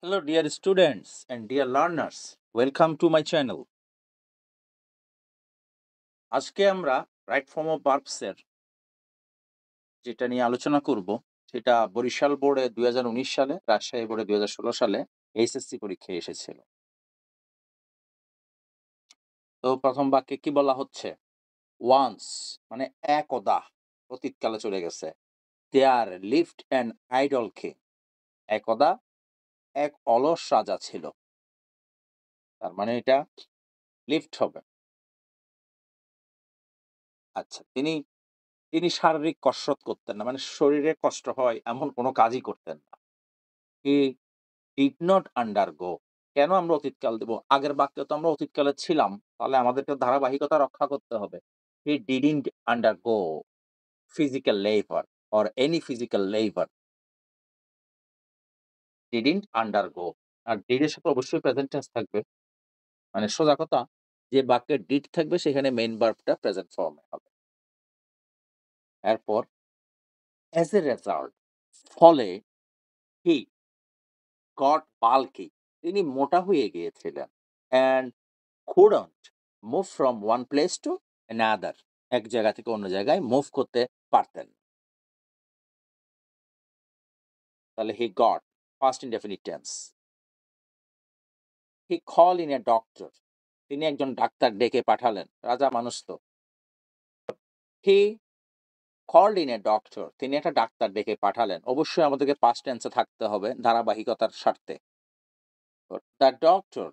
Hello, dear students and dear learners. Welcome to my channel. আজকে আমরা right form of verbs এর যেটা নিয়ে আলোচনা করব সেটা বরিশাল বোর্ডে 2019 সালে, রাজশাহী বোর্ডে 2016 সালে এইচএসসি পরীক্ষায় এসেছিল। তো প্রথম বাক্যে কি বলা হচ্ছে? ওয়ান্স মানে একদা, অতীতকালে চলে গেছে। There lived an idle king. একদা এক অলস রাজা ছিল। তার মানে এটা লিফট হবে। আচ্ছা, তিনি তিনি শারীরিক কসরত করতেন না। মানে শরীরে কষ্ট হয় এমন কোনো কাজই করতেন না। He did not undergo. কেন আমরা অতীতকাল দেব? আগের বাক্যে তো আমরা অতীতকালে ছিলাম। তাহলে আমাদেরকে ধারাবাহিকতা রক্ষা করতে হবে। He didn't undergo physical labour or any physical labour. Didn't undergo. আর ডিড এর সাথে অবশ্যই প্রেজেন্ট টেন্স থাকবে। মানে সোজা কথা, যে বাক্যে ডিড থাকবে সেখানে মেইন ভার্বটা প্রেজেন্ট ফর্মে হবে। এরপর অ্যাজ এ রেজাল্ট, ফলে হি গট বাল্কি, তিনি মোটা হয়ে গিয়েছিলেন। And couldn't move from one place to another, এক জায়গা থেকে অন্য জায়গায় মুভ করতে পারতেন। তাহলে he got first indefinite tense. He call in a doctor, তিনি একজন ডাক্তার ডেকে পাঠালেন। রাজা মানুষ তো। He called in a doctor, তিনি একটা ডাক্তার ডেকে পাঠালেন। অবশ্যই আমাদেরকে পাস্ট টেন্সে থাকতে হবে ধারাবাহিকতার স্বার্থে। দ্য ডক্টর,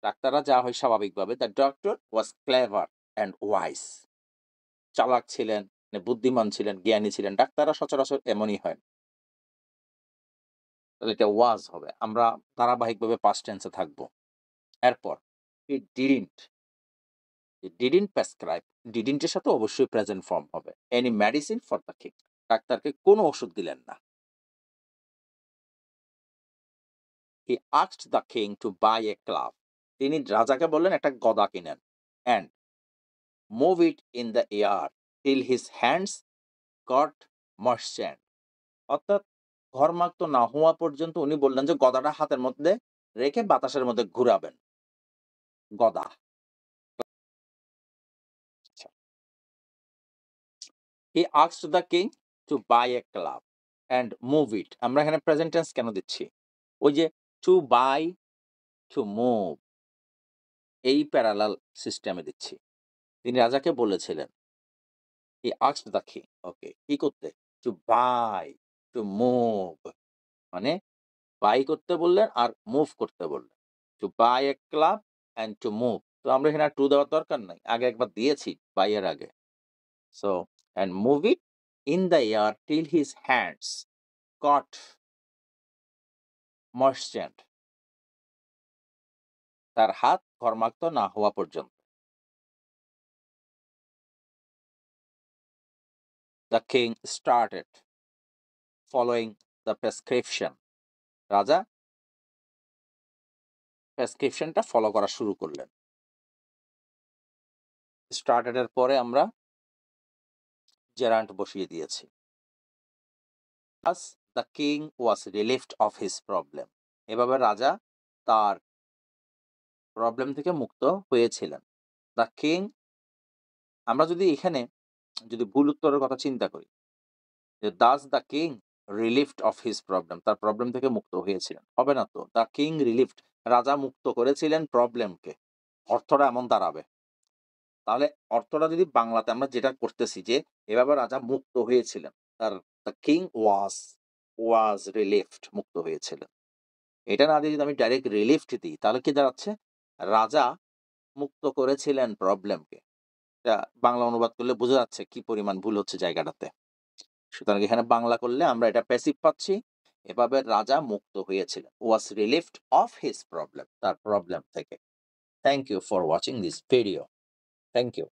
ডাক্তাররা যা হয় স্বাভাবিকভাবে। The doctor was clever and wise, চালাক ছিলেন, মানে বুদ্ধিমান ছিলেন, জ্ঞানী ছিলেন। ডাক্তাররা সচরাচর এমনই হয়। তাহলে এটা ওয়াজ হবে। আমরা ধারাবাহিকভাবে পাস্ট টেন্সে থাকবো। এরপর he didn't, didn't prescribe, didn't এর সাথে অবশ্যই প্রেজেন্ট ফর্ম হবে। Any medicine for the king, ডাক্তারকে কোনো ওষুধ দিলেন না। He asked the king to buy a club, তিনি রাজাকে বললেন একটা গদা কিনেন। And move it in the air till his hands got moisture, অর্থাৎ ঘর্মাক্ত না হওয়া পর্যন্ত উনি বললেন যে গদাটা হাতের মধ্যে রেখে বাতাসের মধ্যে ঘুরাবেন। গদা। আচ্ছা। He asked the king to buy a club and move it, আমরা এখানে প্রেজেন্ট টেন্স কেন দিচ্ছি? ওই যে টু বাই, টু মুভ, এই প্যারালাল সিস্টেমে দিচ্ছি। তিনি রাজাকে বলেছিলেন, he asked the king, okay, কি করতে? টু বাই, টু মুভ, মানে বাই করতে বললেন আর মুভ করতে বললেন। To buy a club and to move. তো আমরা এখানে আর টু দেওয়ার দরকার নাই, আগে একবার দিয়েছি বাই এর আগে। So and move it in the air till his hands got moisture, তার হাত ঘর্মাক্ত না হওয়া পর্যন্ত। The king started following the prescription, রাজা প্রেসক্রিপশনটা ফলো করা শুরু করলেন। স্টার্টেড এর পরে আমরা জেরান্ট বসিয়ে দিয়েছি। আস the king was relieved of his problem, এভাবে রাজা তার প্রবলেম থেকে মুক্ত হয়েছিলেন। দ্য কিং, আমরা যদি এখানে যদি ভুল উত্তরের কথা চিন্তা করি, যে Das the king relieved of his problem, তার প্রবলেম থেকে মুক্ত হয়েছিলেন, হবে না তো। দ্য কিং রিলিভড, রাজা মুক্ত করেছিলেন প্রবলেমকে, অর্থটা এমন দাঁড়াবে। তাহলে অর্থটা যদি বাংলাতে আমরা যেটা করতেছি যে এভাবে রাজা মুক্ত হয়েছিলেন, তার দ্য কিং ওয়াজ রিলিভড, মুক্ত হয়েছিলেন। এটা না দিয়ে যদি আমি ডাইরেক্ট রিলিফট দিই তাহলে কি দাঁড়াচ্ছে? রাজা মুক্ত করেছিলেন প্রবলেমকে। এটা বাংলা অনুবাদ করলে বোঝা যাচ্ছে কি পরিমাণ ভুল হচ্ছে জায়গাটাতে। সুতরাং এখানে বাংলা করলে আমরা এটা প্যাসিভ পাচ্ছি। এভাবে রাজা মুক্ত হয়েছিলেন, was relieved of his problem, তার প্রবলেম থেকে। Thank you for watching this video. Thank you.